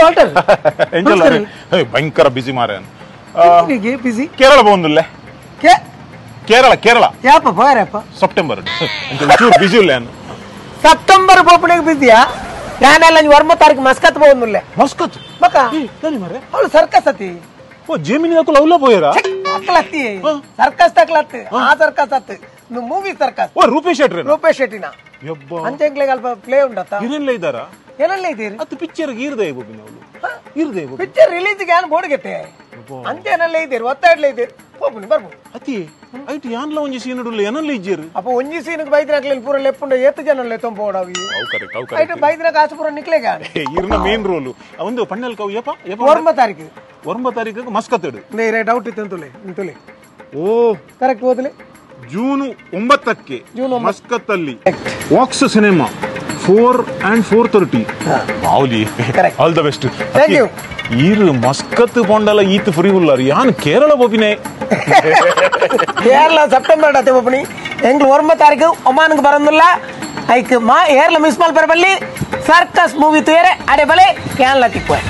Walter ಎಂಚಲ್ಲ ಭಯಂಕರ ಬಿಸಿ ಮಾರೆ ಬಿಸಿ ಕೇರಳ ಬಂದಿಲ್ಲ ಕೇರಳ ಯಾಪ ಯಾರಪ್ಪ ಸೆಪ್ಟೆಂಬರ್ ಬಿಸಿ ಇಲ್ಲ ಸೆಪ್ಟೆಂಬರ್ ಬೋಪಣಿಗೆ ಬಿಸಿಯಾ ನಾನೆಲ್ಲ ವರ್ಮ ತಾರೀಕು ಮಸ್ಕತ್ പോകുന്നിಲ್ಲ ಮಸ್ಕತ್ ಮಕ್ಕ ಅವಳು ಸರ್ಕಸ್ ಅತಿ ಓ ಜೇಮಿನಿ ಹಾಕಲು ಅವಲ್ಲ పోయారా ಅಕ್ಕಲತ್ತಿ ಸರ್ಕಸ್ ತಕ್ಲತ್ತಿ ಆ ಸರ್ಕಸ್ ಅತ್ತಿ ಮೂವಿ ಸರ್ಕಸ್ ಓ ರೂಪೇಶ್ ಶೆಟ್ಟಿನ ಅಂಚೆಂಗ್ಲೆ ಅಲ್ಪ ಪ್ಲೇ ಉಂಡತ್ತ ಇರಲ್ಲ ಇದ್ದಾರ ಎಲ್ಲೆಲ್ಲ ಇದ್ದೀರಿ ಅದು ಪಿಕ್ಚರ್ ಇರ್ದೆ ಬೋಬಿನ ಅವಳು ಇರ್ದೆ ಪಿಕ್ಚರ್ ರಿಲೀಸ್ ಗೆ ಏನ್ ಬೋಡ್ಗೆತೆ ಅಂಚೆನಲ್ಲ ಇದ್ದೀರಿ ಒತ್ತಾಡ್ಲೆ ಇದ್ದೀರಿ ಹೋಗ್ಬಿಡಿ ಬರ್ಬೋದು ಅತಿ ಐಟಿ ಯಾನ್ಲ ಒಂಜಿ ಸೀನ್ ಇಡಲ್ಲ ಏನಲ್ಲ ಇಜ್ಜೇರು ಅಪ್ಪ ಒಂಜಿ ಸೀನ್ ಬೈದ್ರಾಕ್ಲಿ ಪೂರ ಲೆಪ್ಪುಂಡ ಏತ್ ಜನಲ್ಲ ತೊಂಬೋಡಾವಿ ಐಟು ಬೈದ್ರಾಗ ಆಸಪುರ ನಿಕ್ಲೆಗ ಇರ್ನ ಮೇನ್ ರೋಲ್ ಒಂದು ಪಣ್ಣಲ್ ಕವ್ ಯಪ್ಪ ವರ್ಮ ತಾರೀಕು ಮಸ್ಕತ್ ಇಡು ಬೇರೆ ಡೌಟ್ ಇತ್ತು ಅಂತುಲೆ ಓ ಕರೆಕ್ಟ್ ಓದಲಿ ಜೂನ್ 9ಕ್ಕೆ ಮಸ್ಕತ್ ಅಲ್ಲಿ ವಾಕ್ಸ್ ಸಿನಿಮಾ 4 and 4:30 ಮಾವುಲಿ all the best thank you ಈರು ಮಸ್ಕತ್ ಪೊಂಡಲ ಈತ್ ಫ್ರೀ ಉಳ್ಳಾರ್ ಯಾನ್ ಕೇರಳ ಬೋಪಿನೇ ಕೇರಳ ಸೆಪ್ಟೆಂಬರ್ ಅತ್ತೆ ಬೋಪಣಿ ಎಂಗ್ಲು ವರ್ಮ ತಾರೀಕು ಒಮಾನ್ಗೆ ಬರಂದಿಲ್ಲ ಐಕ್ ಮಾ ಏರ್ಲ ಮಿಸ್ ಮಾಲ್ ಬರಬಲ್ಲಿ ಸರ್ಕಸ್ ಮೂವಿ ತೇರೆ ಅಡೆ ಬಲೆ ಕೇರಳ ತಿಕ್ಕೋಯ್